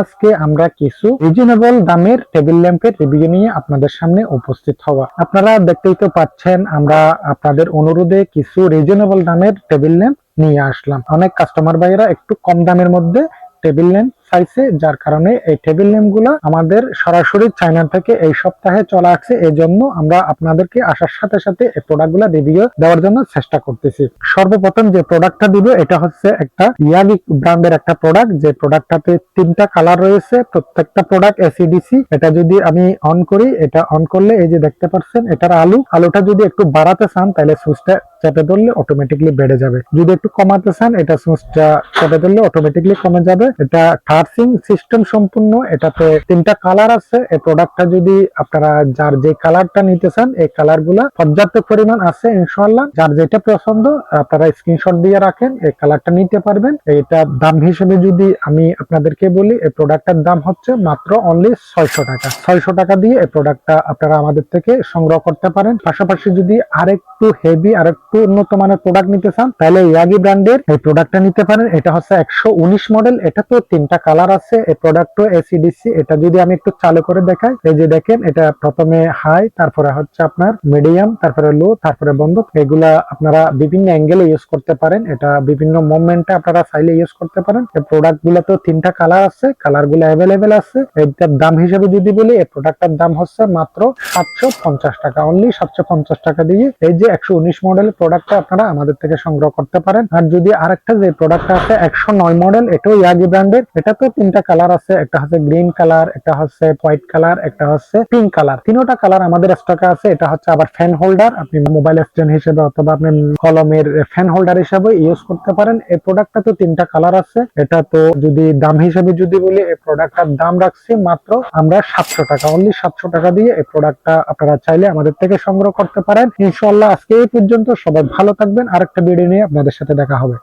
আজকে আমরা কিছু রিজনেবল দামের টেবিল ল্যাম্পের রিভিউ নিয়ে আপনাদের সামনে উপস্থিত হওয়া। আপনারা দেখতেই তো পাচ্ছেন, আমরা আপনাদের অনুরোধে কিছু রিজনেবল দামের টেবিল ল্যাম্প নিয়ে আসলাম। অনেক কাস্টমার ভাইরা একটু কম দামের মধ্যে টেবিল ল্যাম্প চাইছে, যার কারণে এই টেবিল ল্যাম্প গুলো আমাদের সরাসরি চায়না থেকে এই সপ্তাহে চলে আসছে। এই জন্য আমরা আপনাদেরকে আসার সাথে সাথে এই প্রোডাক্ট গুলা রিভিউ দেওয়ার জন্য চেষ্টা করতেছি। সর্বপ্রথম যে প্রোডাক্টটা দিব এটা হচ্ছে একটা ইয়াগি ব্র্যান্ডের একটা প্রোডাক্ট, যে প্রোডাক্টটাতে 3টা কালার রয়েছে, প্রত্যেকটা প্রোডাক্ট এসিডিসি। এটা যদি আমি অন করি, এটা অন করলে এই যে দেখতে পাচ্ছেন এটার আলোটা যদি একটু বাড়াতে চান তাহলে সুইচটা চেপে ধরলে অটোমেটিকলি বেড়ে যাবে, যদি একটু কমাতে চান এটা সুইচটা চেপে ধরলে অটোমেটিকলি কমে যাবে। এটা টার্চিং সিস্টেম সম্পূর্ণ, এটাতে 3টা কালার আছে। এই প্রোডাক্টটা যদি আপনারা যার যে কালারটা নিতে চান, এই কালার গুলা পর্যাপ্ত পরিমাণ আছে ইনশাআল্লাহ। যার যেটা পছন্দ আপনারা স্ক্রিনশট দিয়ে রাখেন, এই কালারটা নিতে পারবেন। এটা দাম হিসেবে যদি আমি আপনাদেরকে বলি, এই প্রোডাক্টটার দাম হচ্ছে মাত্র অনলি 600 টাকা। 600 টাকা দিয়ে এই প্রোডাক্টটা আপনারা আমাদের থেকে সংগ্রহ করতে পারেন। পাশাপাশি যদি আরেকটু হেভি আরেকটু উন্নত মানের প্রোডাক্ট নিতে চান তাহলে ইয়াগি ব্র্যান্ডের এই প্রোডাক্টটা নিতে পারেন। এটা হচ্ছে 119 মডেল, এটা তো 3টা কালার আছে। এই প্রোডাক্ট এসিডিসি। এটা যদি আমি একটু চালু করে দেখাই, এই যে দেখেন এটা প্রথমে হাই, তারপরে হচ্ছে আপনার মিডিয়াম, তারপরে লো, তারপরে বন্ধ। এগুলা আপনারা বিভিন্ন অ্যাঙ্গেলে ইউজ করতে পারেন, এটা বিভিন্ন মোমেন্টে আপনারা চাইলে ইউজ করতে পারেন। এই প্রোডাক্ট গুলো তো 3টা কালার আছে, কালার গুলো অ্যাভেলেবেল আছে। এটার দাম হিসেবে যদি বলি, এই প্রোডাক্টের দাম হচ্ছে মাত্র 750 টাকা, অনলি 750 টাকা দিয়ে এই যে 119 মডেল প্রোডাক্টটা আপনারা আমাদের থেকে সংগ্রহ করতে পারেন। আর যদি আরেকটা যে প্রোডাক্টটা আছে 109 মডেল, এটাও ইয়াগি ব্র্যান্ডের। এটা তো 3টা কালার আছে, একটা হচ্ছে গ্রিন কালার, একটা হচ্ছে হোয়াইট কালার, একটা হচ্ছে পিঙ্ক কালার। 3টা কালার আমাদের স্টকে আছে। এটা হচ্ছে আবার ফ্যান হোল্ডার, আপনি মোবাইল স্ট্যান্ড হিসেবে অথবা আপনি কলমের ফ্যান হোল্ডার হিসেবে ইউজ করতে পারেন। এই প্রোডাক্টটা তো 3টা কালার আছে। এটা তো যদি দাম হিসেবে যদি বলি, এই প্রোডাক্টটার দাম রাখছি মাত্র আমরা 700 টাকা, অনলি 700 টাকা দিয়ে এই প্রোডাক্টটা আপনারা চাইলে আমাদের থেকে সংগ্রহ করতে পারেন। ইনশাআল্লাহ আজকে এই পর্যন্ত, সবাই ভালো থাকবেন। আরেকটা ভিডিও নিয়ে আপনাদের সাথে দেখা হবে।